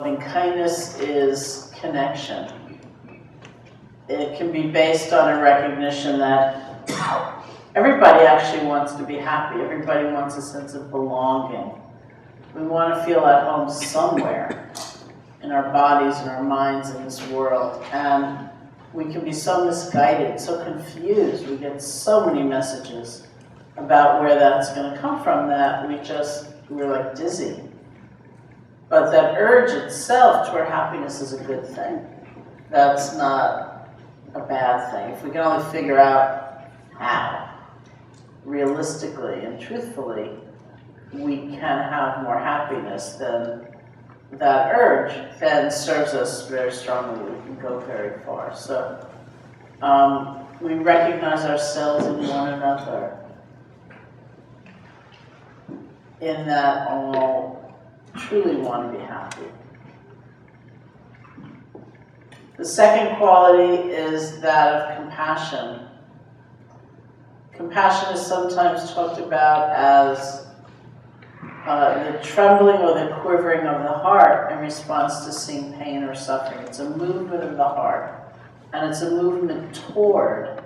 loving kindness is connection. It can be based on a recognition that everybody actually wants to be happy. Everybody wants a sense of belonging. We want to feel at home somewhere in our bodies, in our minds, in this world. And we can be so misguided, so confused. We get so many messages about where that's going to come from that we're like dizzy. But that urge itself toward happiness is a good thing. That's not a bad thing. If we can only figure out how, realistically and truthfully, we can have more happiness, then that urge then serves us very strongly. We can go very far. So we recognize ourselves in one another, in that all truly want to be happy. The second quality is that of compassion. Compassion is sometimes talked about as the trembling or the quivering of the heart in response to seeing pain or suffering. It's a movement of the heart, and it's a movement toward,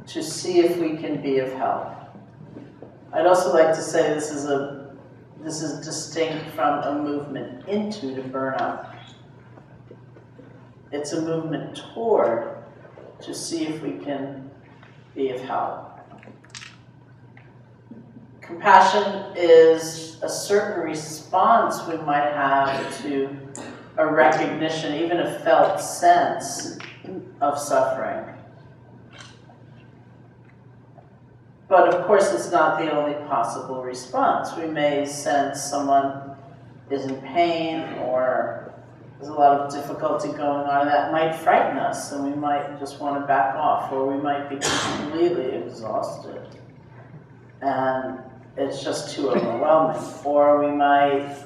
to see if we can be of help. I'd also like to say this is distinct from a movement into, to burn up. It's a movement toward, to see if we can be of help. Compassion is a certain response we might have to a recognition, even a felt sense of suffering. But of course, it's not the only possible response. We may sense someone is in pain or there's a lot of difficulty going on, and that might frighten us, and we might just want to back off, or we might be completely exhausted and it's just too overwhelming. Or we might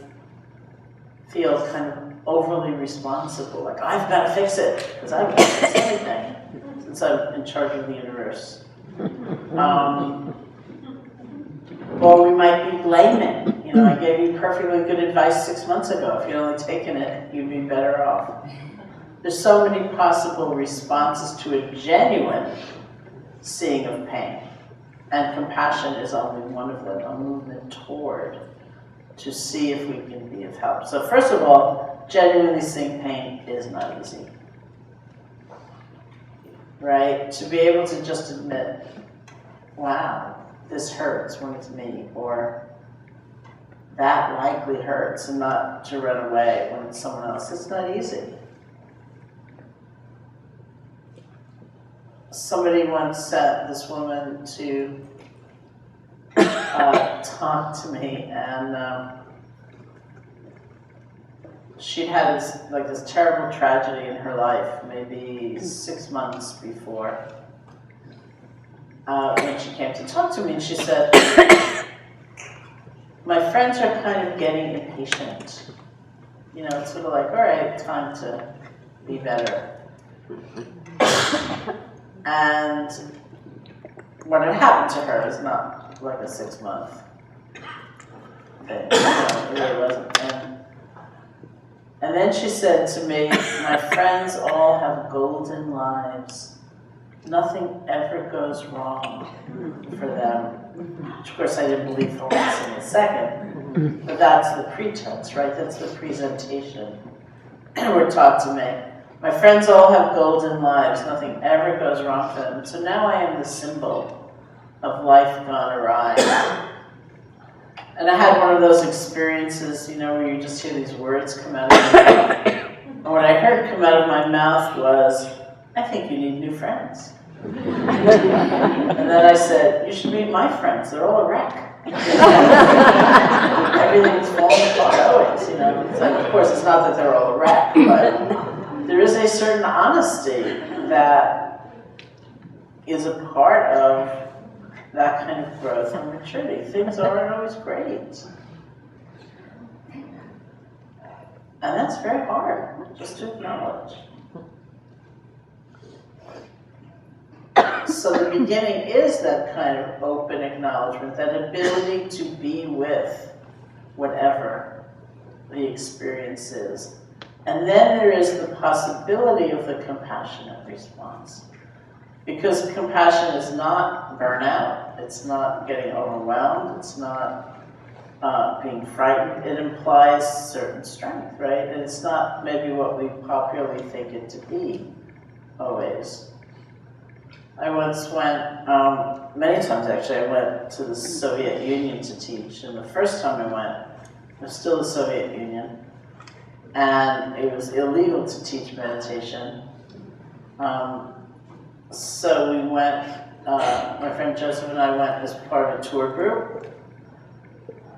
feel kind of overly responsible, like I've got to fix it, because I've got to fix everything, since I'm in charge of the universe. Or we might be blaming. You know, I gave you perfectly good advice 6 months ago. If you'd only taken it, you'd be better off. There's so many possible responses to a genuine seeing of pain. And compassion is only one of them, a movement toward, to see if we can be of help. So first of all, genuinely seeing pain is not easy. Right? To be able to just admit, wow, this hurts when it's me, or that likely hurts, and not to run away when it's someone else. It's not easy. Somebody once sent this woman to talk to me, and she'd had this terrible tragedy in her life, maybe 6 months before, when she came to talk to me, and she said, my friends are kind of getting impatient. You know, it's sort of like, all right, time to be better. And what had happened to her is not like a 6-month thing. It really wasn't. And then she said to me, my friends all have golden lives. Nothing ever goes wrong for them. Which, of course, I didn't believe for one second. But that's the pretense, right? That's the presentation we're taught to make. My friends all have golden lives. Nothing ever goes wrong for them. So now I am the symbol of life gone awry. And I had one of those experiences, you know, where you just hear these words come out of your mouth. And what I heard come out of my mouth was, I think you need new friends. And then I said, you should meet my friends. They're all a wreck. Everything's falling apart always, you know. It's like, of course, it's not that they're all a wreck, but there is a certain honesty that is a part of that kind of growth and maturity. Things aren't always great. And that's very hard, just to acknowledge. So the beginning is that kind of open acknowledgement, that ability to be with whatever the experience is, And then there is the possibility of the compassionate response. Because compassion is not burnout, it's not getting overwhelmed, it's not being frightened. It implies certain strength, right? And it's not maybe what we popularly think it to be, always. I once went, many times actually, I went to the Soviet Union to teach. And the first time I went, it was still the Soviet Union. And it was illegal to teach meditation. So we went, my friend Joseph and I went as part of a tour group.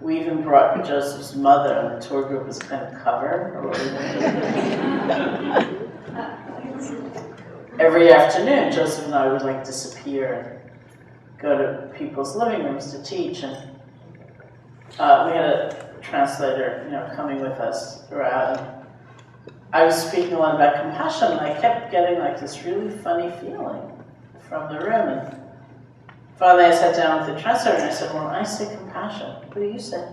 We even brought Joseph's mother, and the tour group was kind of covered. Every afternoon, Joseph and I would like disappear and go to people's living rooms to teach. And we had a translator, coming with us throughout. And I was speaking a lot about compassion, and I kept getting like this really funny feeling from the room. And finally, I sat down with the translator and I said, "Well, when I say compassion, what do you say?"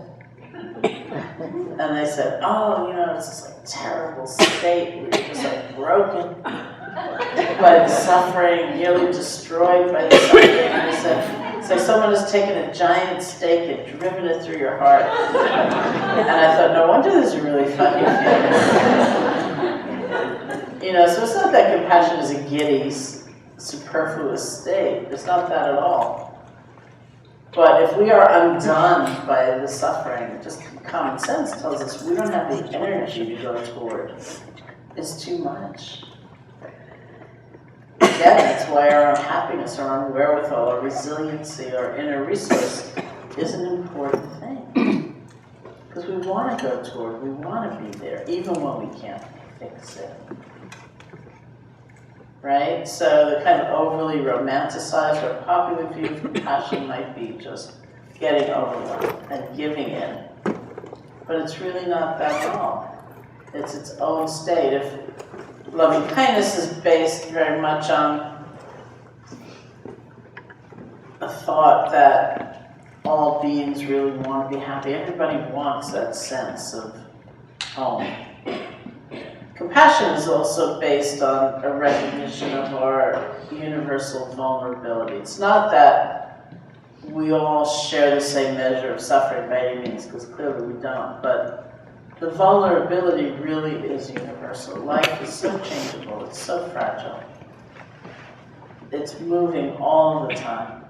And they said, "Oh, it's this like terrible state where you're just like broken by the suffering, nearly destroyed by the suffering." And I said, "It's like someone has taken a giant stake and driven it through your heart." And I thought, no wonder this is really funny. So it's not that compassion is a giddy, superfluous state. It's not that at all. But if we are undone by the suffering, just common sense tells us we don't have the energy to go toward. It's too much. Again, that's why our unhappiness, our unwherewithal, our resiliency, our inner resource is an important thing. Because we want to go toward, we want to be there, even when we can't fix it. Right? So the kind of overly romanticized or popular view of compassion might be just getting overwhelmed and giving in. But it's really not that at all. It's its own state. If loving kindness is based very much on a thought that all beings really want to be happy. Everybody wants that sense of home. Compassion is also based on a recognition of our universal vulnerability. It's not that we all share the same measure of suffering by any means, because clearly we don't, but the vulnerability really is universal. Life is so changeable, it's so fragile. It's moving all the time.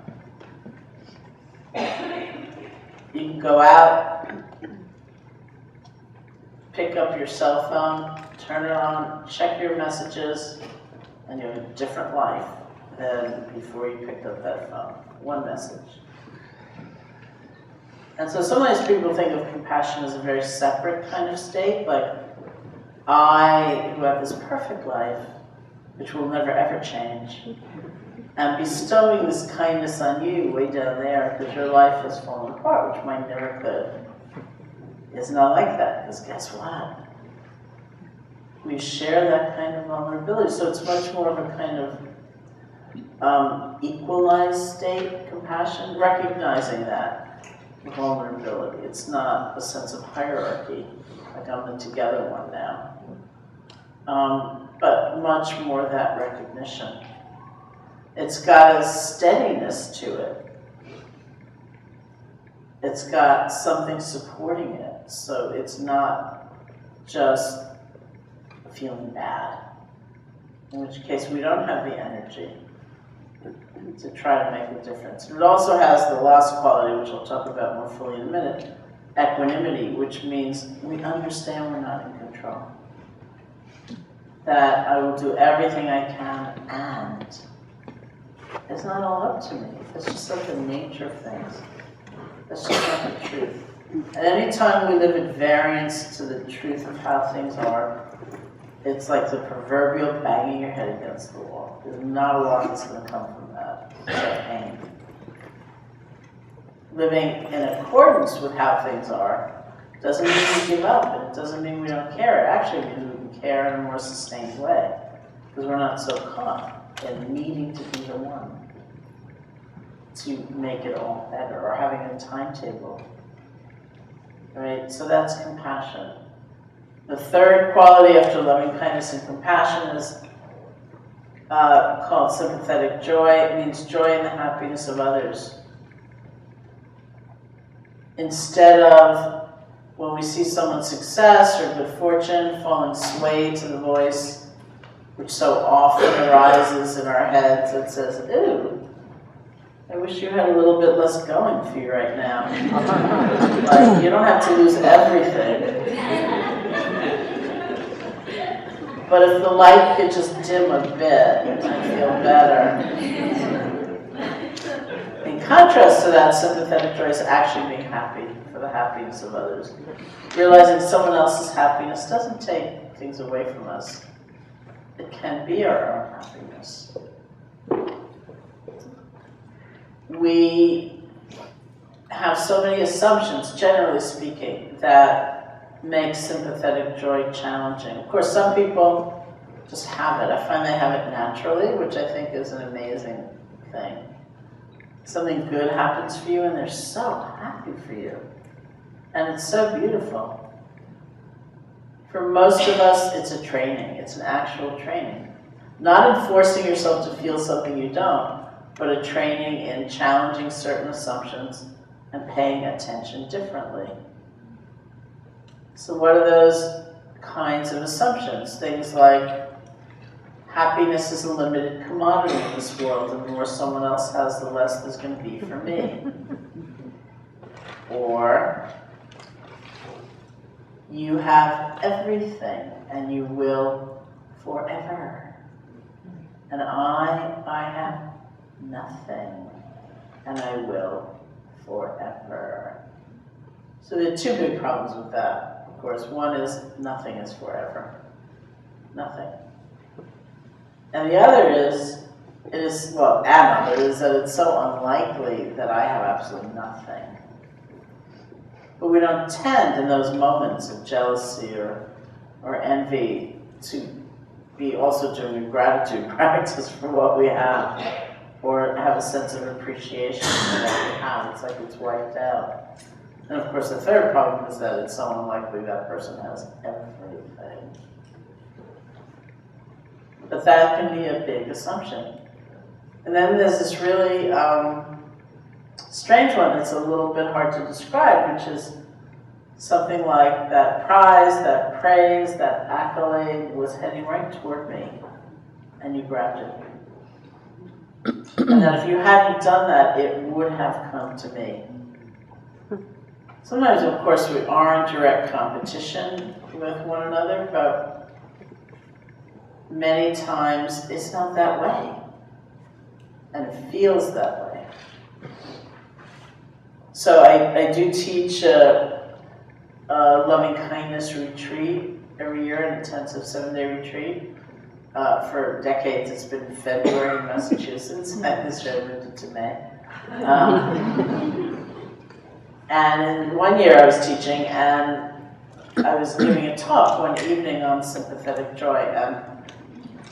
You can go out, pick up your cell phone, turn it on, check your messages, and you have a different life than before you picked up that phone. One message. And so sometimes people think of compassion as a very separate kind of state, like I, who have this perfect life, which will never ever change, am bestowing this kindness on you way down there because your life has fallen apart, which mine never could. It's not like that, because guess what? We share that kind of vulnerability, so it's much more of a kind of equalized state, compassion, recognizing that vulnerability. It's not a sense of hierarchy, like I'm the together one now, but much more that recognition. It's got a steadiness to it. It's got something supporting it, so it's not just feeling bad, in which case we don't have the energy to try to make a difference. It also has the last quality, which I'll talk about more fully in a minute, equanimity, which means we understand we're not in control. That I will do everything I can, and it's not all up to me. It's just like the nature of things. That's just not the truth. And any time we live at variance to the truth of how things are, it's like the proverbial banging your head against the wall. There's not a lot that's going to come from that. It's like pain. Living in accordance with how things are doesn't mean we give up, and it doesn't mean we don't care. It actually means we can care in a more sustained way, because we're not so caught in needing to be the one to make it all better, or having a timetable. Right? So that's compassion. The third quality after loving kindness and compassion is called sympathetic joy. It means joy in the happiness of others. Instead of when we see someone's success or good fortune, falling sway to the voice, which so often arises in our heads that says, "Ooh, I wish you had a little bit less going for you right now." Like, you don't have to lose everything. But if the light could just dim a bit, I'd feel better. In contrast to that, sympathetic joy is actually being happy for the happiness of others. Realizing someone else's happiness doesn't take things away from us. It can be our own happiness. We have so many assumptions, generally speaking, that make sympathetic joy challenging. Of course, some people just have it. I find they have it naturally, which I think is an amazing thing. Something good happens for you and they're so happy for you. And it's so beautiful. For most of us, it's a training. It's an actual training. Not in forcing yourself to feel something you don't, but a training in challenging certain assumptions and paying attention differently. So what are those kinds of assumptions? Things like happiness is a limited commodity in this world, and the more someone else has, the less there's going to be for me. Or you have everything and you will forever. And I have nothing and I will forever. So there are two big problems with that. Of course, one is nothing is forever. Nothing. And the other is, another is that it's so unlikely that I have absolutely nothing. But we don't tend in those moments of jealousy or envy to be also doing a gratitude practice for what we have, or have a sense of appreciation for what we have. It's like it's wiped out. And of course, the third problem is that it's so unlikely that person has everything. But that can be a big assumption. And then there's this really strange one that's a little bit hard to describe, which is something like that prize, that praise, that accolade was heading right toward me, and you grabbed it. And that if you hadn't done that, it would have come to me. Sometimes, of course, we are in direct competition with one another, but many times it's not that way. And it feels that way. So I do teach a loving kindness retreat every year, an intensive 7-day retreat. For decades, it's been February in Massachusetts. This year I moved it to May. And in one year I was teaching, and I was giving a talk one evening on sympathetic joy, and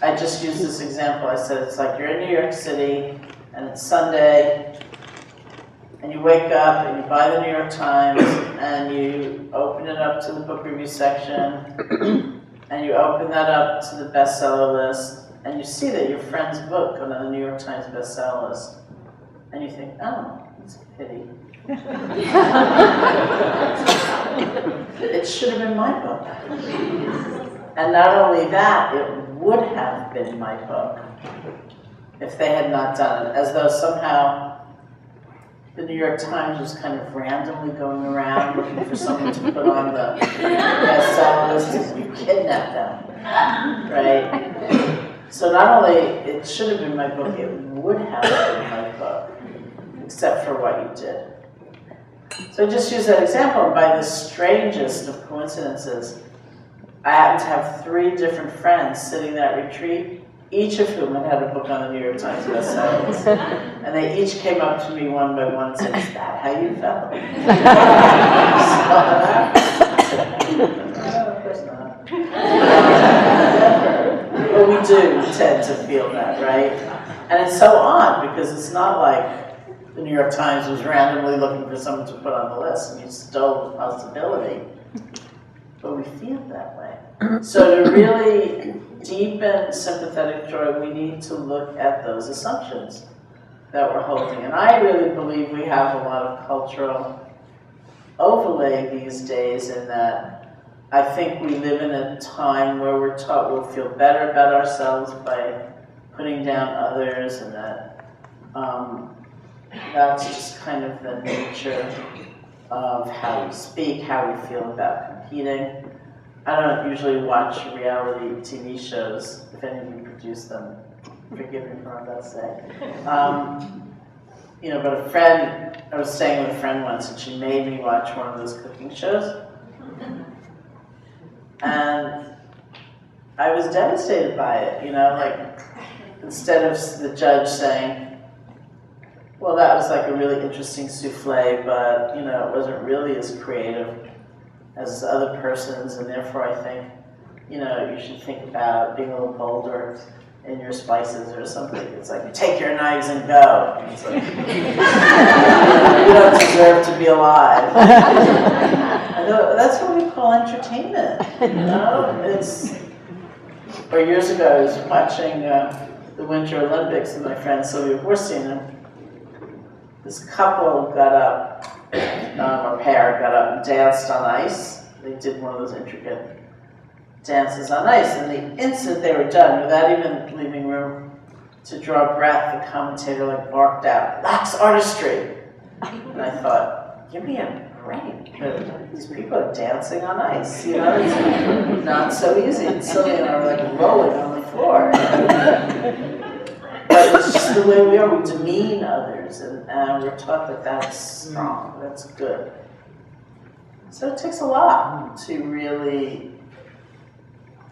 I just used this example. I said, it's like you're in New York City, and it's Sunday, and you wake up, and you buy the New York Times, and you open it up to the book review section, and you open that up to the bestseller list, and you see that your friend's book on the New York Times bestseller list, and you think, oh, it's a pity. It should have been my book. And not only that, it would have been my book if they had not done it, as though somehow the New York Times was kind of randomly going around looking for someone to put on the bestseller list and you kidnapped them, right? So not only it should have been my book, it would have been my book, except for what you did. So I just use that example, and by the strangest of coincidences, I happened to have 3 different friends sitting that retreat, each of whom had a book on the New York Times bestseller list. And they each came up to me one by one and said, is that how you felt? No, of course not. But we do tend to feel that, right? And it's so odd, because it's not like the New York Times was randomly looking for someone to put on the list and you stole the possibility. but we feel that way. So to really deepen sympathetic joy, we need to look at those assumptions that we're holding. And I really believe we have a lot of cultural overlay these days in that I think we live in a time where we're taught we'll feel better about ourselves by putting down others, and that that's just kind of the nature of how we speak, how we feel about competing. I don't usually watch reality TV shows. If any of you produce them, forgive me for what I'm about to say. You know, but a friend, I was staying with a friend once, and she made me watch one of those cooking shows. And I was devastated by it, you know, like, instead of the judge saying, well, that was like a really interesting souffle, but, you know, it wasn't really as creative as the other person's, and therefore I think, you know, you should think about being a little bolder in your spices or something. It's like, you take your knives and go. And it's like, you don't deserve to be alive. That's what we call entertainment, you know? Or years ago, I was watching the Winter Olympics with my friend Sylvia Borstein, and this couple got up, or pair got up and danced on ice. They did one of those intricate dances on ice, and the instant they were done, without even leaving room to draw breath, the commentator like barked out, "Lacks artistry." And I thought, give me a break. These people are dancing on ice, you know, it's not so easy. And Sylvia and I were like rolling on the floor. But it's just the way we are. We demean others, and we're taught that that's wrong, that's good. So it takes a lot to really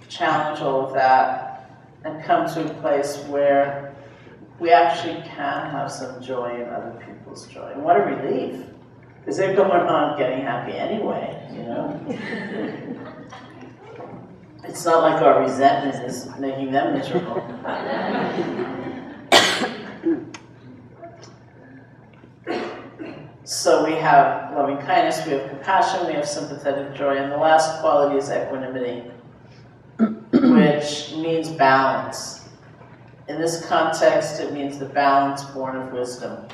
challenge all of that and come to a place where we actually can have some joy in other people's joy. And what a relief, because they're going on getting happy anyway, you know? It's not like our resentment is making them miserable. So we have loving kindness, we have compassion, we have sympathetic joy, and the last quality is equanimity, which means balance. In this context, it means the balance born of wisdom.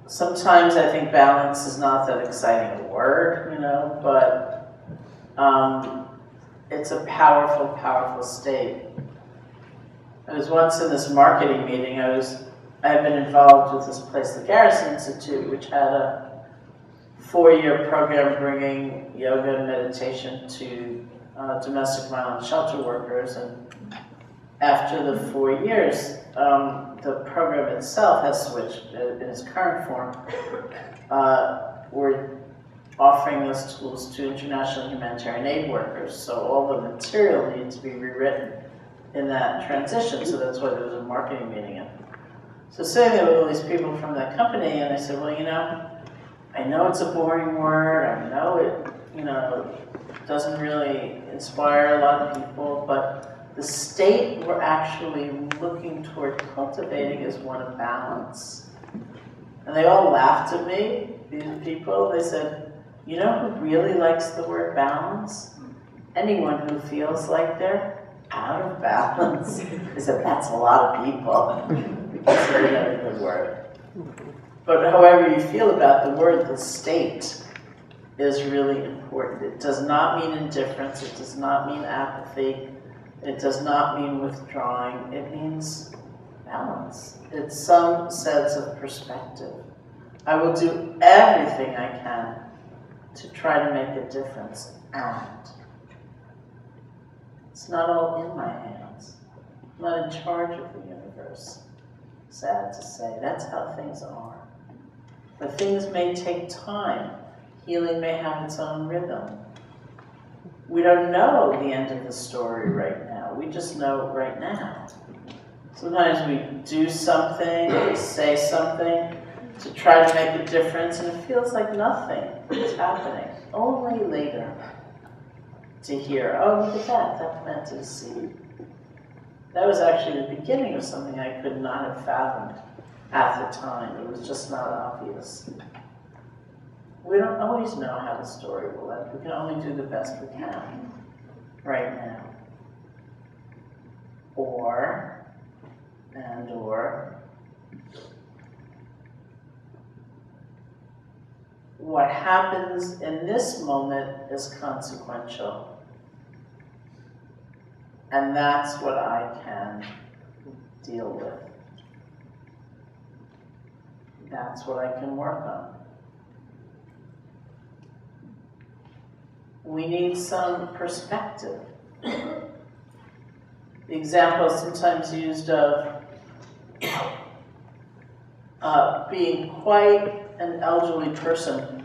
Sometimes I think balance is not that exciting a word, you know, but it's a powerful, powerful state. I was once in this marketing meeting. I had been involved with this place, the Garrison Institute, which had a 4-year program bringing yoga and meditation to domestic violence shelter workers. And after the 4 years, the program itself has switched in its current form. We're offering those tools to international humanitarian aid workers. So all the material needs to be rewritten in that transition. So that's why there was a marketing meeting. So sitting there with all these people from that company, and I said, well, you know it's a boring word, I know it, you know, doesn't really inspire a lot of people, but the state we're actually looking toward cultivating is one of balance. And they all laughed at me, these people. They said, you know who really likes the word balance? Anyone who feels like they're out of balance. I said, that's a lot of people. It's very not a good word. But however you feel about the word, the state is really important. It does not mean indifference. It does not mean apathy. It does not mean withdrawing. It means balance. It's some sense of perspective. I will do everything I can to try to make a difference, and it's not all in my hands. I'm not in charge of the universe. Sad to say, that's how things are. But things may take time. Healing may have its own rhythm. We don't know the end of the story right now. We just know right now. Sometimes we do something, or we say something to try to make a difference, and it feels like nothing is happening. Only later to hear, oh, look at that planted a seed. That was actually the beginning of something I could not have fathomed at the time. It was just not obvious. We don't always know how the story will end. We can only do the best we can right now. Or what happens in this moment is consequential. And that's what I can deal with. That's what I can work on. We need some perspective. The example sometimes used of being quite an elderly person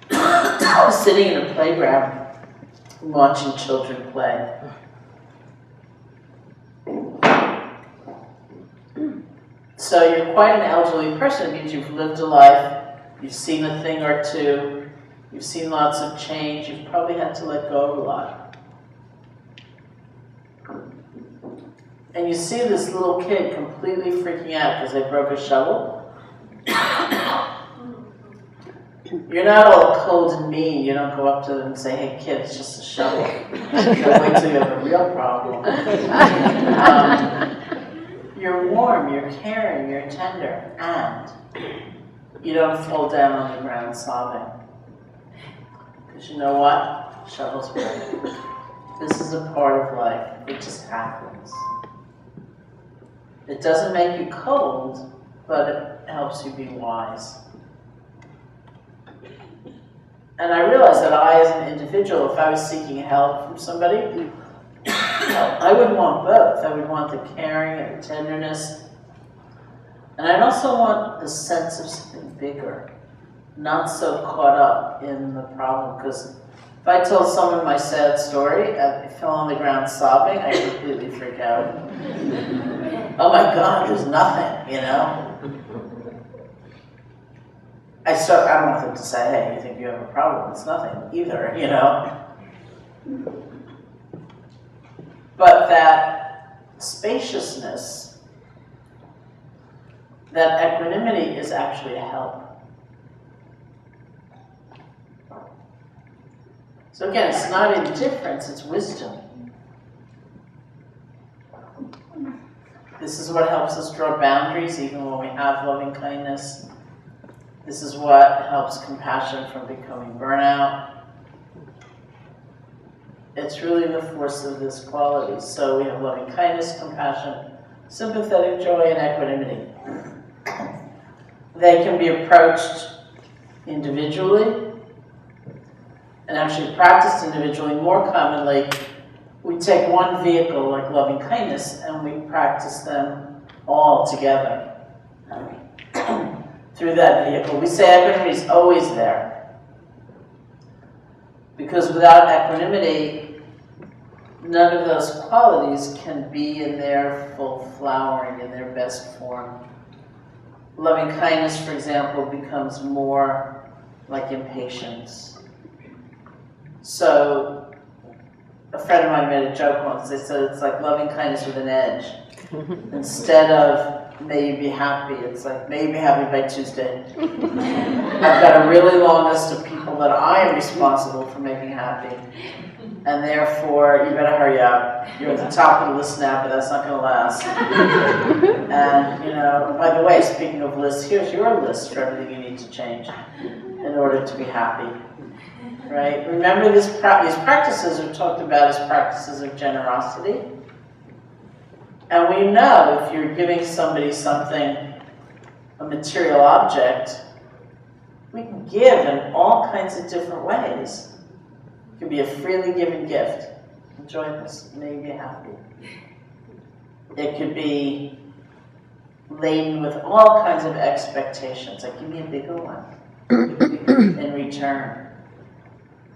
sitting in a playground watching children play. So you're quite an elderly person. It means you've lived a life, you've seen a thing or two, you've seen lots of change, you've probably had to let go of a lot. And you see this little kid completely freaking out because they broke a shovel. You're not all cold and mean. You don't go up to them and say, "Hey kid, it's just a shovel." Don't wait till you have a real problem. You're warm, you're caring, you're tender, and you don't fall down on the ground sobbing. Because you know what? Shovels break. This is a part of life. It just happens. It doesn't make you cold, but it helps you be wise. And I realized that I, as an individual, if I was seeking help from somebody, I would want both. I would want the caring and the tenderness. And I'd also want the sense of something bigger, not so caught up in the problem. Because if I told someone my sad story, I fell on the ground sobbing, I completely freak out. Oh my God, there's nothing, you know? I don't want them to say, "Hey, you think you have a problem?" It's nothing either, you know? But that spaciousness, that equanimity is actually a help. So again, it's not indifference, it's wisdom. This is what helps us draw boundaries even when we have loving kindness. This is what helps compassion from becoming burnout. It's really the force of this quality. So we have loving kindness, compassion, sympathetic joy, and equanimity. They can be approached individually and actually practiced individually. More commonly, we take one vehicle like loving kindness and we practice them all together. Through that vehicle. We say equanimity is always there. Because without equanimity, none of those qualities can be in their full flowering, in their best form. Loving kindness, for example, becomes more like impatience. So, a friend of mine made a joke once. They said it's like loving kindness with an edge. Instead of "may you be happy," it's like, "may you be happy by Tuesday." I've got a really long list of people that I am responsible for making happy. And therefore, you better hurry up. You're at the top of the list now, but that's not going to last. And, you know, by the way, speaking of lists, here's your list for everything you need to change in order to be happy. Right? Remember, these practices are talked about as practices of generosity. And we know if you're giving somebody something, a material object, we can give in all kinds of different ways. It could be a freely given gift. Enjoy this, may you be happy. It could be laden with all kinds of expectations, like give me a bigger one in return.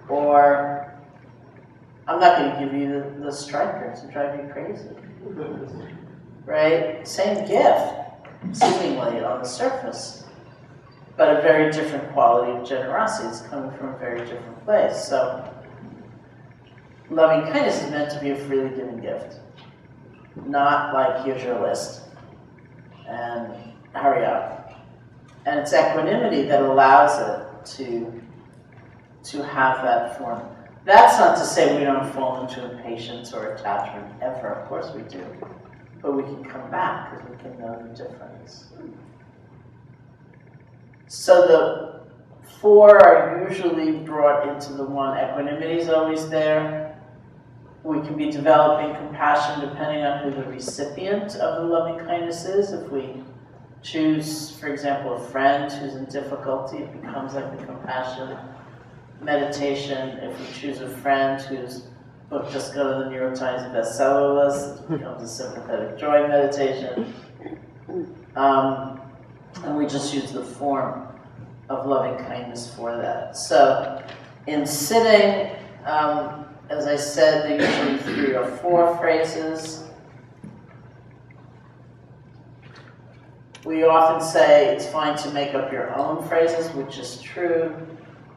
Or, I'm not going to give you the strikers and drive you crazy. Right? Same gift, seemingly on the surface, but a very different quality of generosity. It's coming from a very different place. So, loving kindness is meant to be a freely given gift. Not like, here's your list, and hurry up. And it's equanimity that allows it to to have that form. That's not to say we don't fall into impatience or attachment ever, of course we do. But we can come back because we can know the difference. So the 4 are usually brought into the 1. Equanimity is always there. We can be developing compassion depending on who the recipient of the loving kindness is. If we choose, for example, a friend who's in difficulty, it becomes like the compassion meditation. If we choose a friend whose book just got on the New York Times bestseller list, it becomes a sympathetic joy meditation. And we just use the form of loving kindness for that. So in sitting, as I said, there are usually 3 or 4 phrases. We often say it's fine to make up your own phrases, which is true.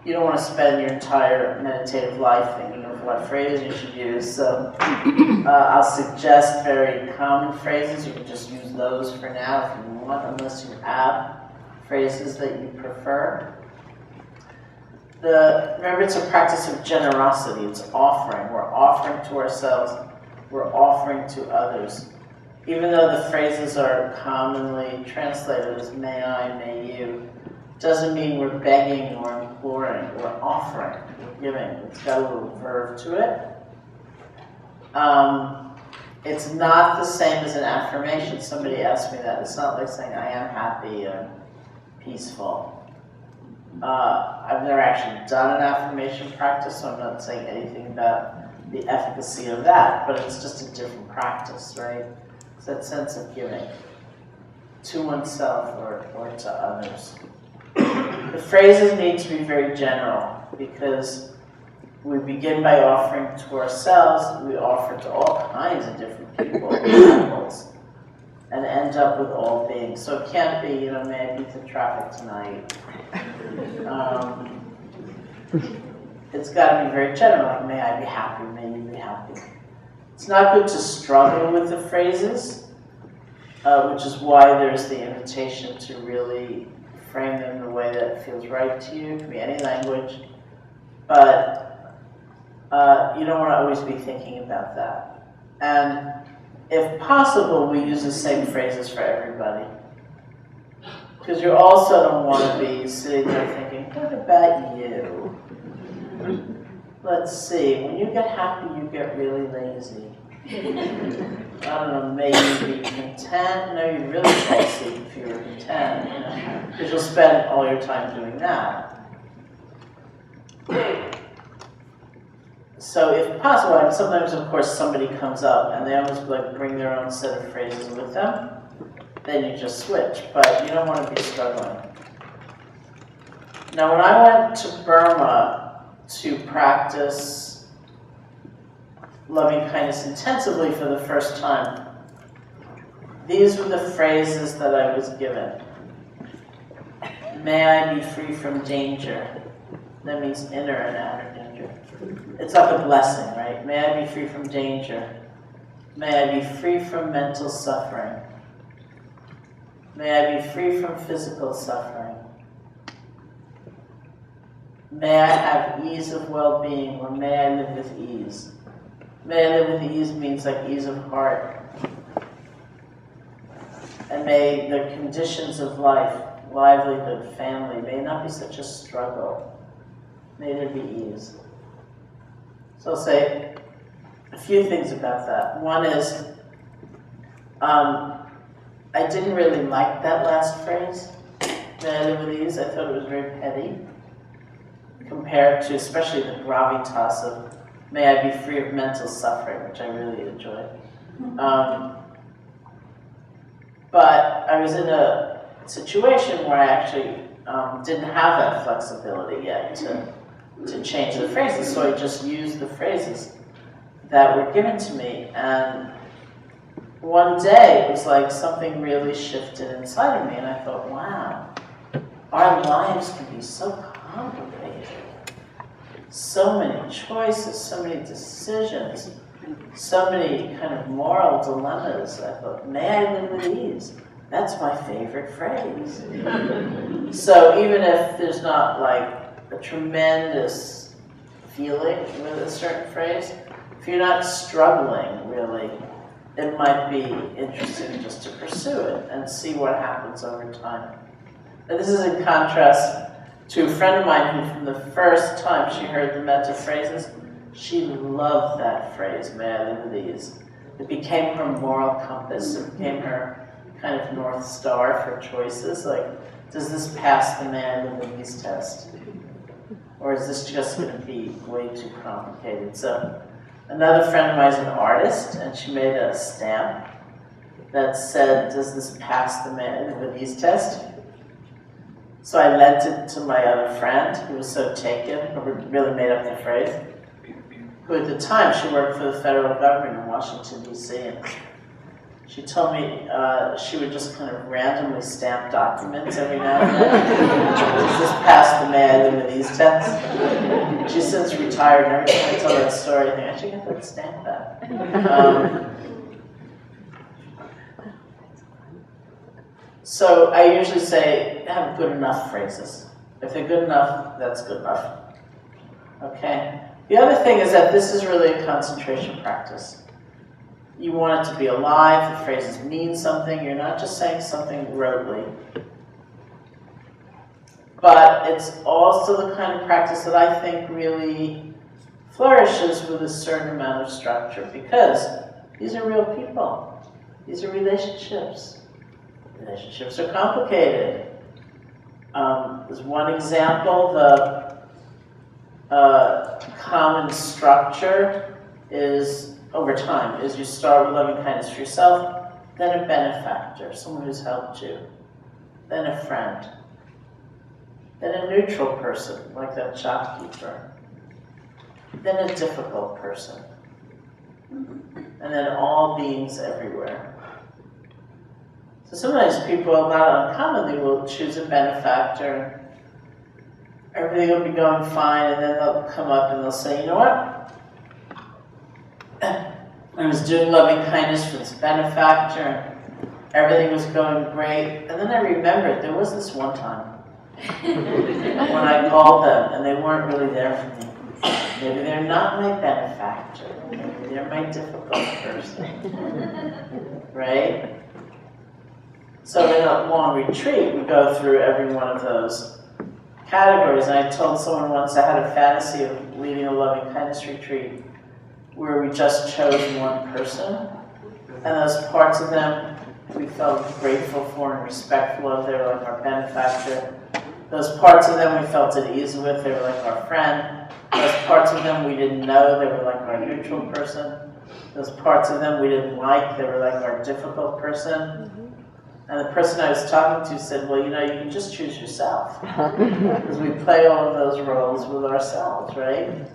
You don't want to spend your entire meditative life thinking of what phrase you should use. So I'll suggest very common phrases. You can just use those for now if you want, unless you have phrases that you prefer. Remember, it's a practice of generosity. It's offering. We're offering to ourselves. We're offering to others. Even though the phrases are commonly translated as may I, may you, doesn't mean we're begging or imploring. We're offering. We're giving. It's got a little verb to it. It's not the same as an affirmation. Somebody asked me that. It's not like saying I am happy or peaceful. I've never actually done an affirmation practice, so I'm not saying anything about the efficacy of that, but it's just a different practice, right? It's that sense of giving to oneself or to others. The phrases need to be very general because we begin by offering to ourselves, we offer to all kinds of different people, animals, and end up with all beings. So it can't be, may I beat the traffic tonight. It's got to be very general, like may I be happy, may you be happy. It's not good to struggle with the phrases, which is why there's the invitation to really frame them the way that feels right to you. It can be any language, but you don't want to always be thinking about that. And if possible, we use the same phrases for everybody. Because you also don't want to be sitting there thinking, what about you? Let's see, when you get happy, you get really lazy. I don't know, may you be content? No, you'd really fall asleep if you were content, because you'll spend all your time doing that. So if possible, and sometimes of course somebody comes up and they always bring their own set of phrases with them, then you just switch, but you don't want to be struggling. Now when I went to Burma to practice loving kindness intensively for the first time, these were the phrases that I was given. May I be free from danger. That means inner and outer danger. It's like a blessing, right? May I be free from danger. May I be free from mental suffering. May I be free from physical suffering. May I have ease of well-being, or may I live with ease. May I live with ease means like ease of heart. And may the conditions of life, livelihood, family, may not be such a struggle. May there be ease. So I'll say a few things about that. One is, I didn't really like that last phrase, may I live with ease. I thought it was very petty compared to especially the gravitas of may I be free of mental suffering, which I really enjoy. But I was in a situation where I actually didn't have that flexibility yet to change the phrases, so I just used the phrases that were given to me. And one day it was like something really shifted inside of me, and I thought, wow, our lives can be so complicated. So many choices, so many decisions, so many kind of moral dilemmas. I thought, may I live with ease? That's my favorite phrase. So even if there's not like a tremendous feeling with a certain phrase. If you're not struggling, really, it might be interesting just to pursue it and see what happens over time. And this is in contrast to a friend of mine who, from the first time she heard the metta phrases, she loved that phrase, may I live with ease. It became her moral compass. It became her kind of North Star for choices. Like, does this pass the may I live with ease test? Or is this just going to be way too complicated? So another friend of mine is an artist, and she made a stamp that said, does this pass the may I live with ease test? So I lent it to my other friend, who was so taken, who really made up the phrase, who at the time, she worked for the federal government in Washington, D.C., and she told me she would just kind of randomly stamp documents every now and then. Does this pass the may I live with ease test? She's since retired, and every time I tell that story, I think I should get that stamp back. So I usually say, have good enough phrases. If they're good enough, that's good enough. Okay? The other thing is that this is really a concentration practice. You want it to be alive, the phrases mean something, you're not just saying something rudely. But it's also the kind of practice that I think really flourishes with a certain amount of structure, because these are real people. These are relationships. Relationships are complicated. There's one example, the common structure is, over time, is you start with loving kindness for yourself, then a benefactor, someone who's helped you, then a friend, then a neutral person, like that shopkeeper, then a difficult person, and then all beings everywhere. So sometimes people, not uncommonly, will choose a benefactor. Everything will be going fine, and then they'll come up and they'll say, you know what? I was doing loving kindness for this benefactor. Everything was going great. And then I remembered there was this one time when I called them and they weren't really there for me. Maybe they're not my benefactor. Maybe they're my difficult person. Right? So in a long retreat, we go through every one of those categories. And I told someone once I had a fantasy of leading a loving kindness retreat where we just chose one person. And those parts of them we felt grateful for and respectful of. They were like our benefactor. Those parts of them we felt at ease with. They were like our friend. Those parts of them we didn't know. They were like our neutral person. Those parts of them we didn't like. They were like our difficult person. And the person I was talking to said, well, you know, you can just choose yourself. Because we play all of those roles with ourselves, right?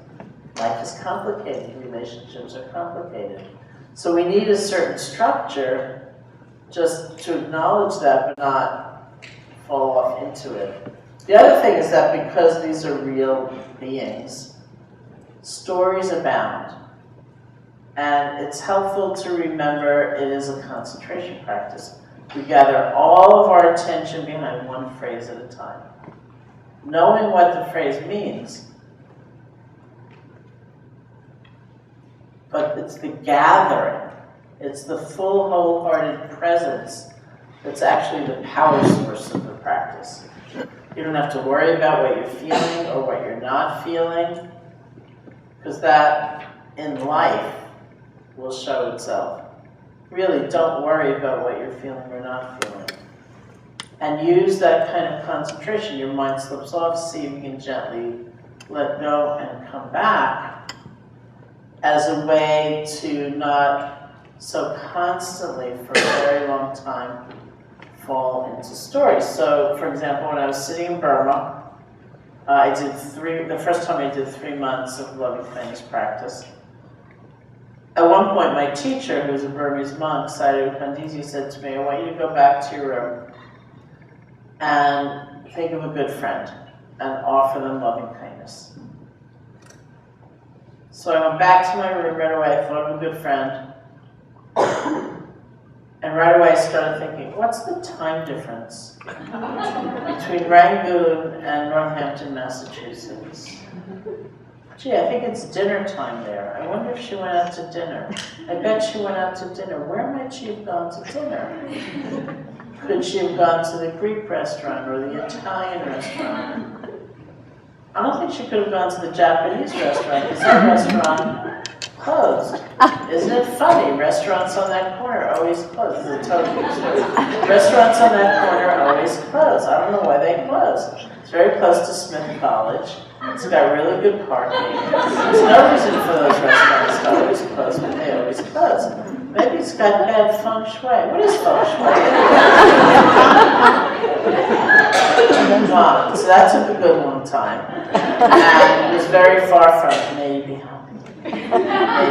Life is complicated. Relationships are complicated. So we need a certain structure just to acknowledge that, but not fall off into it. The other thing is that because these are real beings, stories abound. And it's helpful to remember it is a concentration practice. We gather all of our attention behind one phrase at a time. Knowing what the phrase means, but it's the gathering, it's the full, wholehearted presence that's actually the power source of the practice. You don't have to worry about what you're feeling or what you're not feeling, because that, in life, will show itself. Really, don't worry about what you're feeling or not feeling. And use that kind of concentration. Your mind slips off, see if you can gently let go and come back as a way to not so constantly, for a very long time, fall into stories. So, for example, when I was sitting in Burma, the first time I did 3 months of loving kindness practice. At one point, my teacher, who was a Burmese monk, Sayadaw Pandisi, said to me, I want you to go back to your room and think of a good friend and offer them loving kindness. So I went back to my room right away, I thought of a good friend, and And right away I started thinking, what's the time difference between Rangoon and Northampton, Massachusetts? Gee, I think it's dinner time there. I wonder if she went out to dinner. I bet she went out to dinner. Where might she have gone to dinner? Could she have gone to the Greek restaurant or the Italian restaurant? I don't think she could have gone to the Japanese restaurant because that restaurant closed. Isn't it funny? Restaurants on that corner always close. This is a total true story. Restaurants on that corner always close. I don't know why they close. It's very close to Smith College. It's got really good parking. There's no reason for those restaurants to always close, but they always close. Maybe it's got bad feng shui. What is feng shui? So that took a good long time. And it was very far from it. May you be happy. May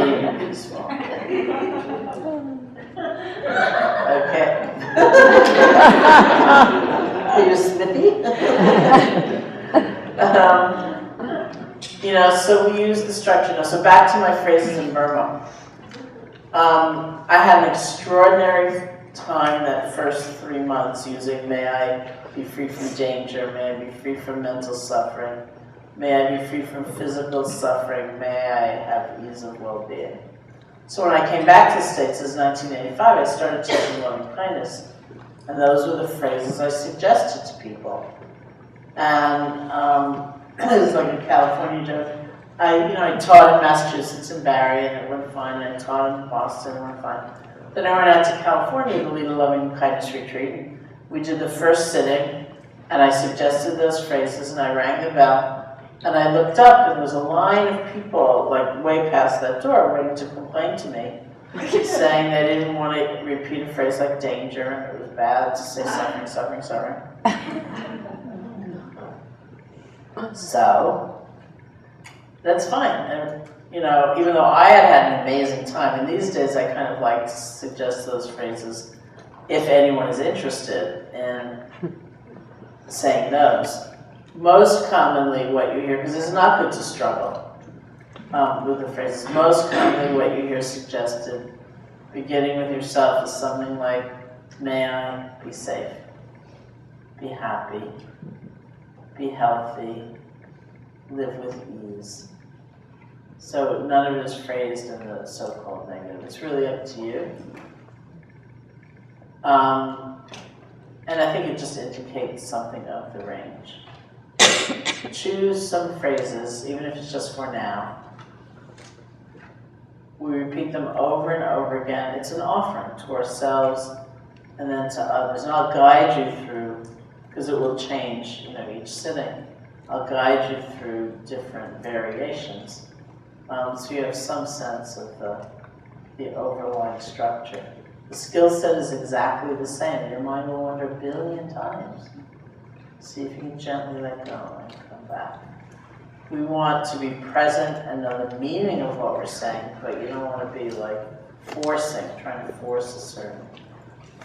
you be peaceful. Okay. Are you snippy? So we use the structure. So back to my phrases in Burma. I had an extraordinary time that first 3 months using may I be free from danger, may I be free from mental suffering, may I be free from physical suffering, may I have ease of well-being. So when I came back to the States in 1985, I started teaching loving kindness. And those were the phrases I suggested to people. And it was like a California joke. I taught in Massachusetts and Barrie, and it went fine. I taught in Boston, and it went fine. Then I went out to California to lead a loving kindness retreat. We did the first sitting, and I suggested those phrases, and I rang the bell, and I looked up, and there was a line of people, like way past that door, waiting to complain to me, saying they didn't want to repeat a phrase like danger, and it was bad to say suffering, suffering, suffering. So, that's fine. And, even though I had an amazing time, and these days I kind of like to suggest those phrases if anyone is interested in saying those. Most commonly what you hear, because it's not good to struggle with the phrases, most commonly what you hear suggested, beginning with yourself, is something like, may I be safe, be happy, be healthy, live with ease. So none of it is phrased in the so-called negative. It's really up to you. And I think it just indicates something of the range. Choose some phrases, even if it's just for now. We repeat them over and over again. It's an offering to ourselves and then to others. And I'll guide you through, because it will change, each sitting. I'll guide you through different variations. So you have some sense of the overlying structure. The skill set is exactly the same. Your mind will wander a billion times. See if you can gently let go and come back. We want to be present and know the meaning of what we're saying, but you don't want to be like trying to force a certain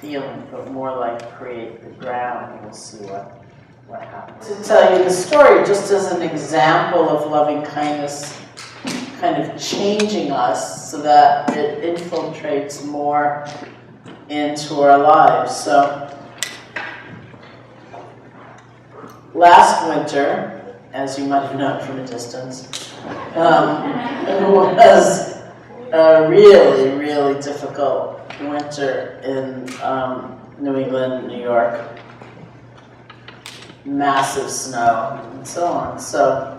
feeling, but more like create the ground, and we'll see what happens. To tell you the story, just as an example of loving kindness kind of changing us so that it infiltrates more into our lives. So, last winter, as you might have known from a distance, it was a really, really difficult winter in New England, New York. Massive snow and so on. So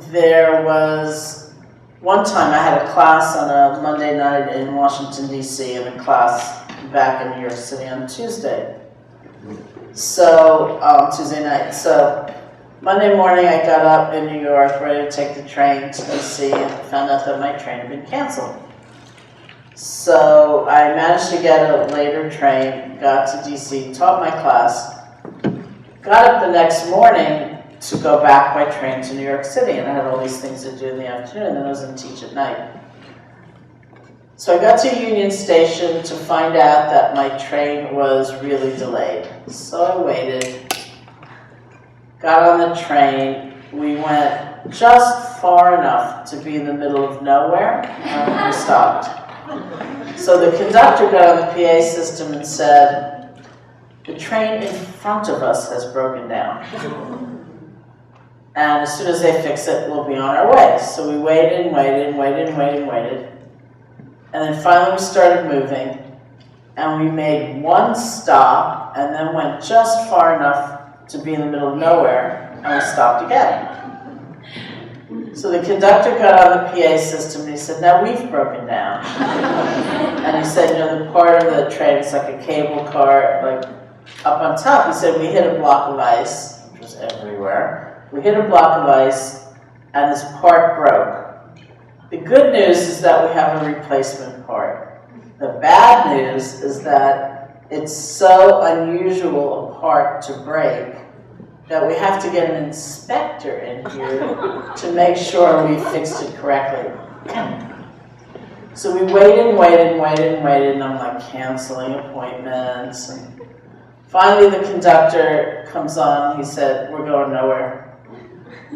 there was one time I had a class on a Monday night in Washington, D.C., and a class back in New York City on Tuesday. So, Tuesday night. So, Monday morning I got up in New York, ready to take the train to D.C., and found out that my train had been canceled. So, I managed to get a later train, got to D.C., taught my class, got up the next morning to go back by train to New York City, and I had all these things to do in the afternoon, and then I was going to teach at night. So I got to Union Station to find out that my train was really delayed. So I waited, got on the train, we went just far enough to be in the middle of nowhere, and we stopped. So the conductor got on the PA system and said, the train in front of us has broken down. And as soon as they fix it, we'll be on our way. So we waited and waited and waited and waited and waited. And then finally we started moving. And we made one stop and then went just far enough to be in the middle of nowhere. And we stopped again. So the conductor got on the PA system and he said, now we've broken down. And he said, you know, the part of the train is like a cable car, like up on top. He said, we hit a block of ice, which was everywhere. We hit a block of ice and this part broke. The good news is that we have a replacement part. The bad news is that it's so unusual a part to break that we have to get an inspector in here to make sure we fixed it correctly. So we waited and waited and waited and waited, and I'm like canceling appointments. And finally the conductor comes on, he said, we're going nowhere.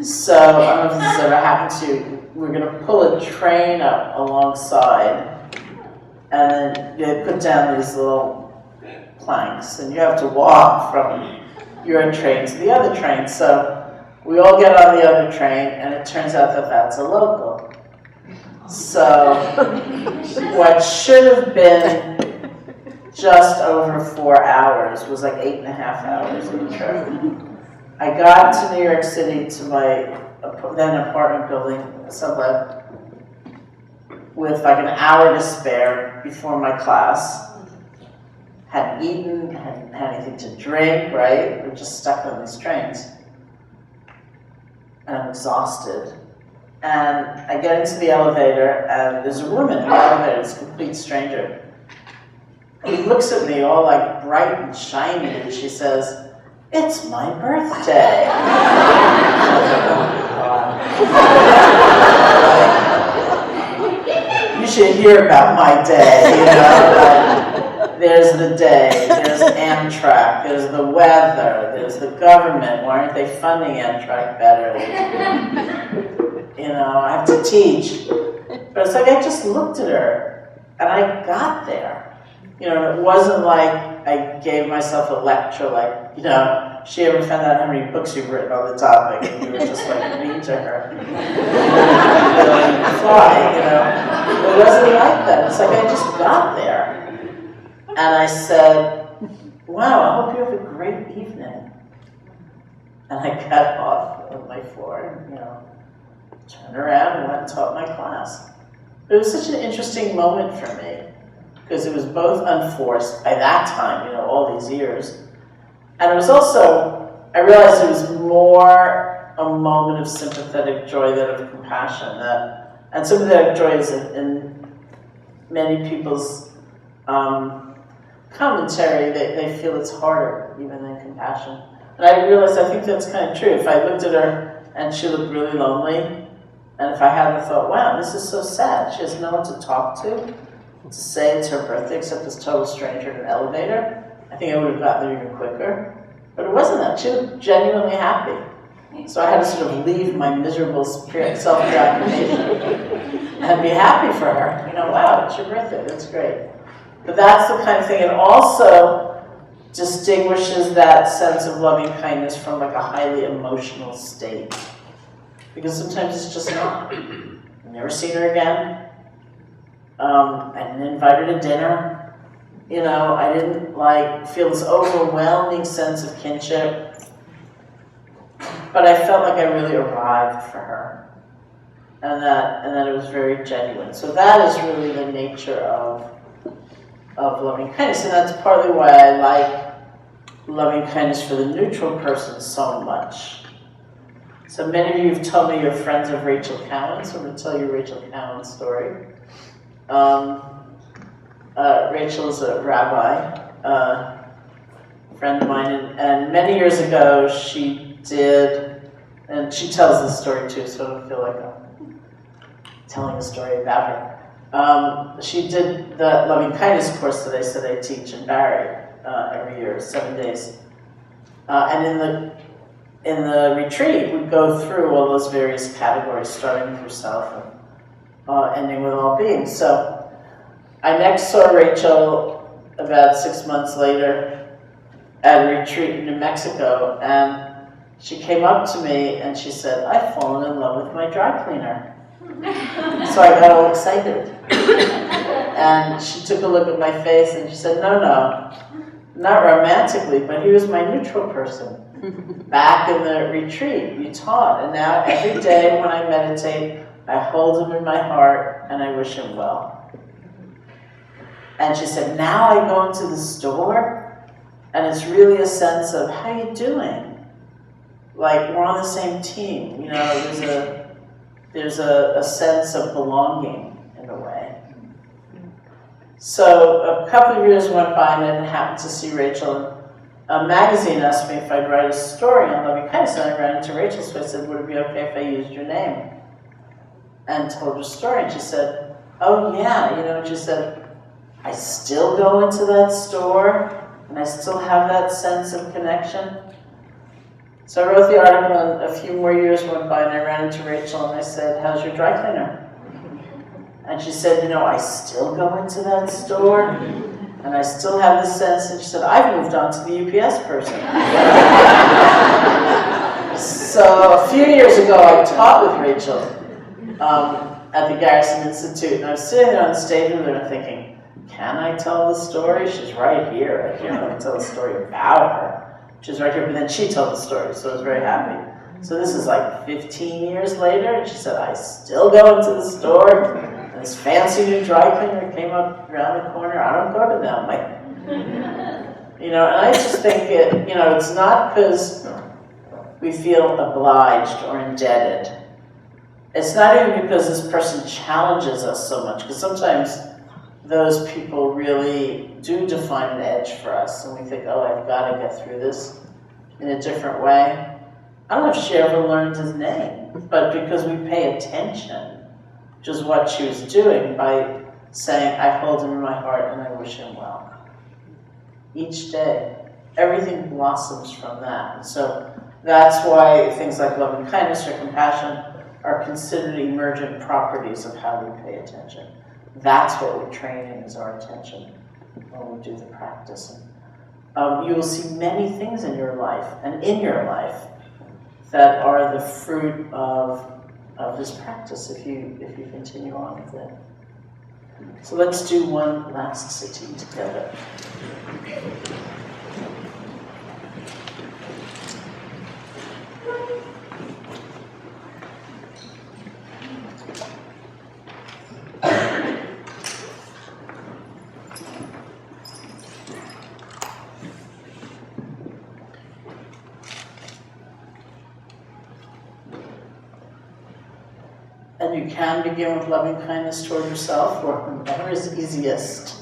So I don't know if this has ever happened to you. We're going to pull a train up alongside, and then they put down these little planks, and you have to walk from your train to the other train. So we all get on the other train, and it turns out that that's a local. So what should have been just over 4 hours was like 8.5 hours of the trip. I got to New York City to my then apartment building, sublab, with like an hour to spare before my class. Hadn't eaten, hadn't had anything to drink, right? We're just stuck on these trains. And I'm exhausted. And I get into the elevator, and there's a woman in the elevator, it's a complete stranger. He looks at me all like bright and shiny, and she says, it's my birthday. You should hear about my day, you know? There's the day, there's Amtrak, there's the weather, there's the government. Why aren't they funding Amtrak better? You know, I have to teach. But it's like I just looked at her, and I got there. You know, it wasn't like I gave myself a lecture, like, you know, she ever found out how many books you've written on the topic, and you were just like mean to her. Fly, you know. It wasn't like that. It's like I just got there. And I said, wow, I hope you have a great evening. And I got off of my floor and, you know, turned around and went and taught my class. It was such an interesting moment for me, because it was both unforced by that time, you know, all these years. And it was also, I realized it was more a moment of sympathetic joy than of compassion. And sympathetic joy is in many people's commentary, they feel it's harder even than compassion. And I realized I think that's kind of true. If I looked at her and she looked really lonely, and if I hadn't thought, wow, this is so sad, she has no one to talk to say it's her birthday except this total stranger in an elevator, I think I would have gotten there even quicker. But it wasn't that. She looked genuinely happy. So I had to sort of leave my miserable self-preoccupation and be happy for her. You know, wow, it's your birthday, that's great. But that's the kind of thing. It also distinguishes that sense of loving kindness from like a highly emotional state. Because sometimes it's just not. I've never seen her again. I didn't invite her to dinner. You know, I didn't like feel this overwhelming sense of kinship. But I felt like I really arrived for her. And that it was very genuine. So that is really the nature of loving kindness. And that's partly why I like loving kindness for the neutral person so much. So many of you have told me you're friends of Rachel Cowan, so I'm going to tell you Rachel Cowan's story. Rachel is a rabbi, friend of mine, and many years ago she did, and she tells this story too, so I don't feel like I'm telling a story about her. She did the loving kindness course that I said I teach in Barry every year, 7 days. And in the retreat, we go through all those various categories, starting with yourself and ending with all beings. So I next saw Rachel about 6 months later at a retreat in New Mexico, and she came up to me and she said, "I've fallen in love with my dry cleaner." So I got all excited. And she took a look at my face and she said, "No, not romantically, but he was my neutral person. Back in the retreat, you taught, and now every day when I meditate, I hold him in my heart and I wish him well." And she said, "Now I go into the store and it's really a sense of, how you doing? Like, we're on the same team. You know, there's a sense of belonging in a way." So a couple of years went by and I didn't happen to see Rachel. A magazine asked me if I'd write a story on loving kindness, and I ran into Rachel, so I said, "Would it be okay if I used your name?" And told her story, and she said, "Oh yeah," and she said, "I still go into that store, and I still have that sense of connection." So I wrote the article, and a few more years went by, and I ran into Rachel, and I said, "How's your dry cleaner?" And she said, "I still go into that store, and I still have this sense," and she said, "I've moved on to the UPS person." So a few years ago, I taught with Rachel at the Garrison Institute, and I was sitting there on the stage with her and thinking, can I tell the story? She's right here. I can't really tell the story about her. She's right here, but then she told the story, so I was very happy. So this is like 15 years later, and she said, "I still go into the store, and this fancy new dry cleaner came up around the corner. I don't go to them." And I just think it's not because we feel obliged or indebted. It's not even because this person challenges us so much, because sometimes those people really do define an edge for us, and we think, "Oh, I've got to get through this in a different way." I don't know if she ever learned his name, but because we pay attention, which is what she was doing by saying, "I hold him in my heart and I wish him well." Each day, everything blossoms from that. And so that's why things like love and kindness or compassion are considered emergent properties of how we pay attention. That's what we're training, is our attention when we do the practice. You will see many things in your life and in your life that are the fruit of this practice if you continue on with it. So let's do one last sitting together. And you can begin with loving kindness toward yourself, or whatever is easiest.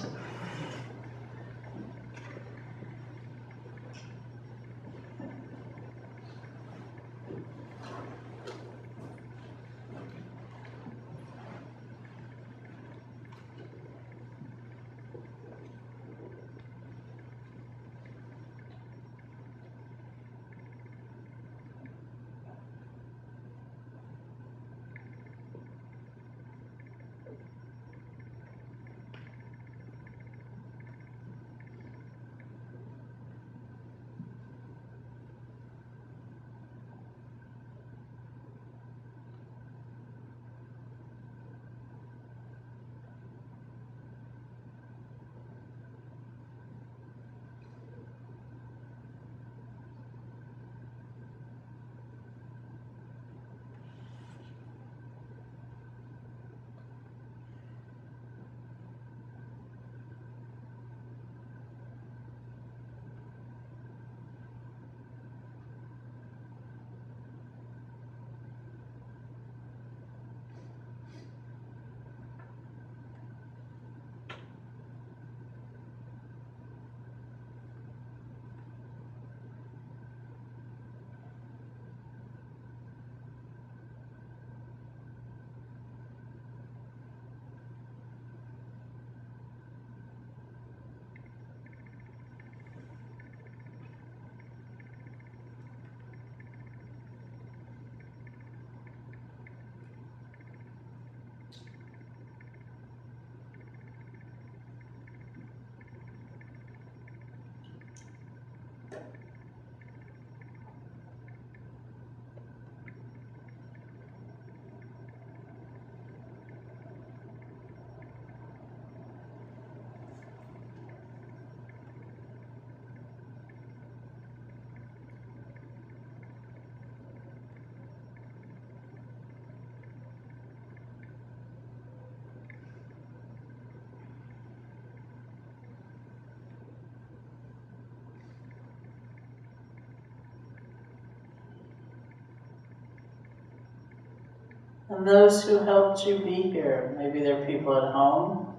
And those who helped you be here, maybe they're people at home,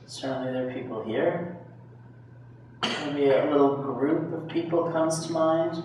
certainly there are people here. Maybe a little group of people comes to mind.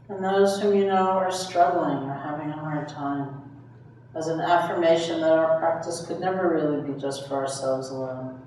And those whom you know are struggling or having a hard time, as an affirmation that our practice could never really be just for ourselves alone.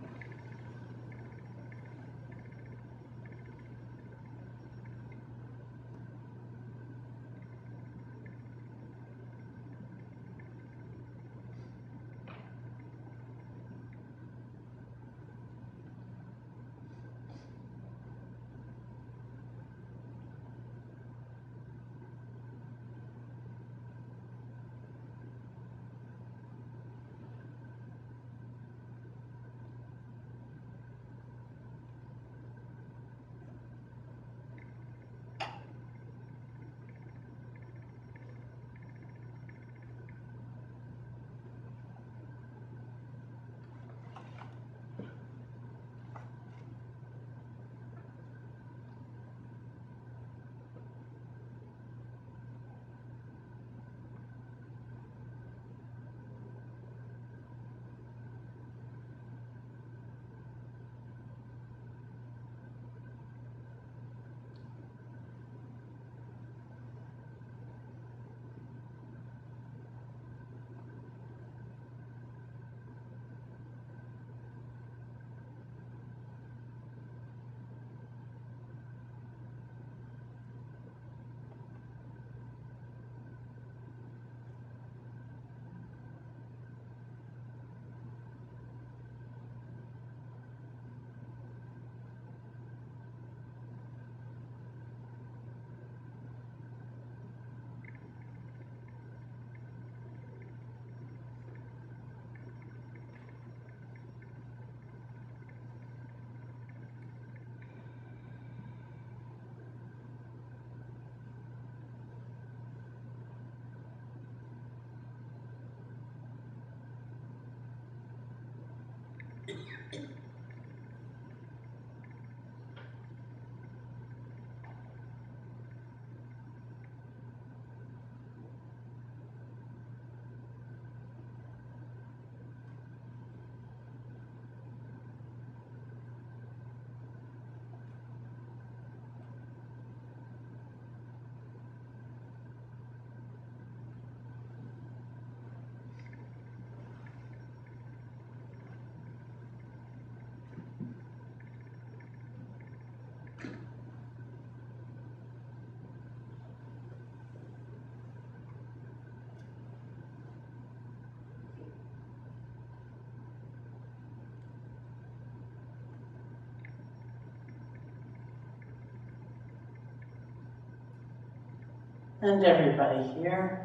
And everybody here.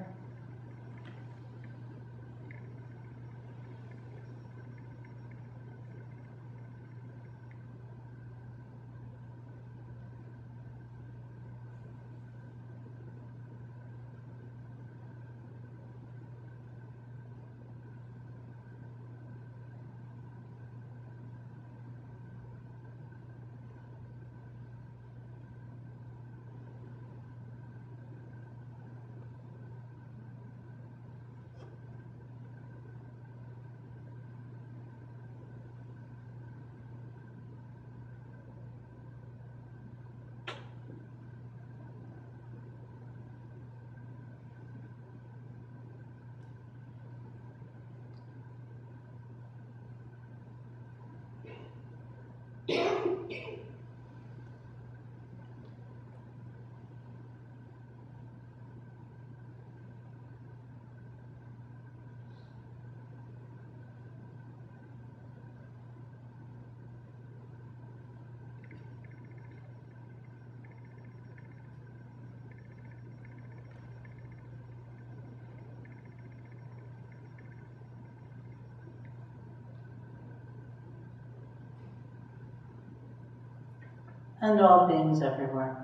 And all beings everywhere.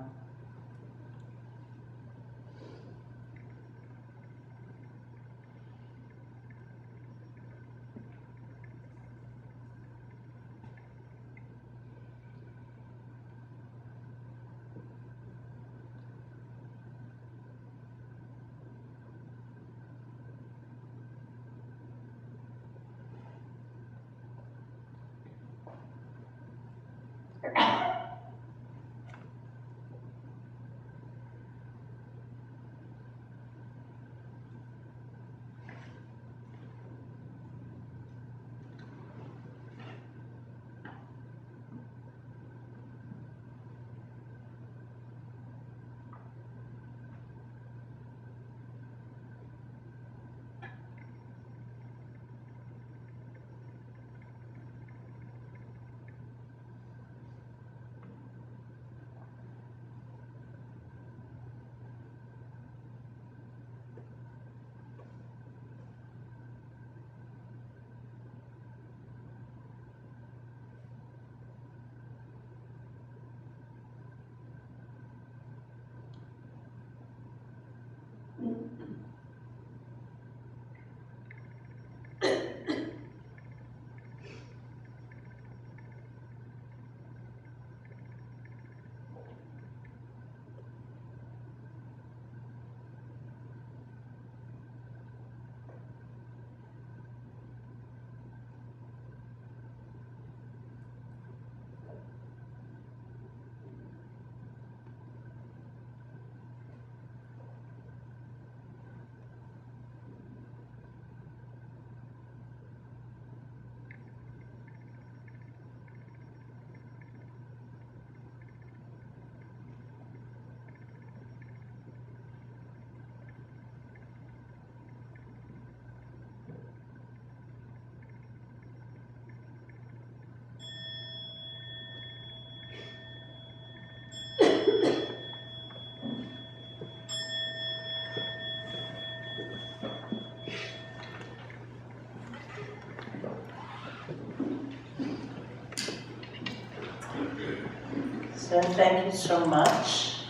So thank you so much.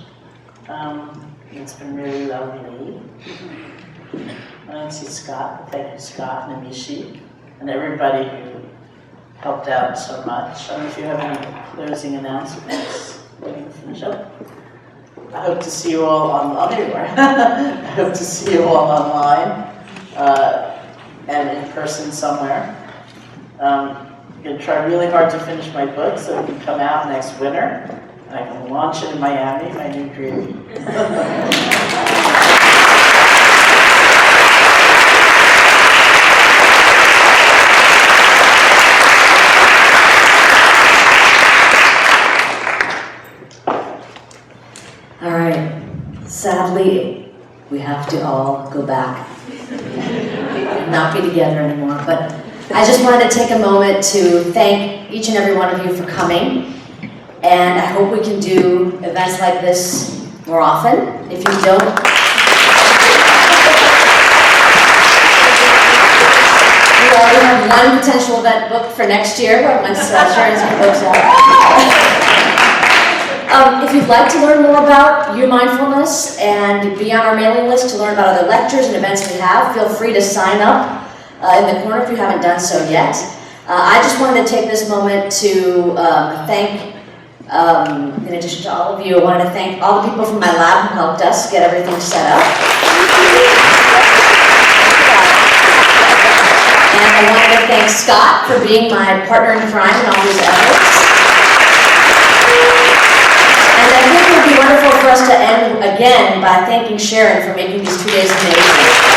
It's been really lovely. I don't see Scott, but thank you, Scott and Amishi, and everybody who helped out so much. I don't know if you have any closing announcements. Waiting to finish up. I hope to see you all on everywhere. I hope to see you all online and in person somewhere. I'm going to try really hard to finish my book so it can come out next winter. And I can launch it in Miami, my new dream. All right. Sadly, we have to all go back and not be together anymore. But I just wanted to take a moment to thank each and every one of you for coming. And I hope we can do events like this more often. If you don't already have one potential event booked for next year once Sharon's books out. If you'd like to learn more about UMindfulness and be on our mailing list to learn about other lectures and events we have, feel free to sign up in the corner if you haven't done so yet. I just wanted to take this moment to thank, in addition to all of you, I wanted to thank all the people from my lab who helped us get everything set up. And I wanted to thank Scott for being my partner in crime in all these efforts. And I think it would be wonderful for us to end again by thanking Sharon for making these 2 days amazing.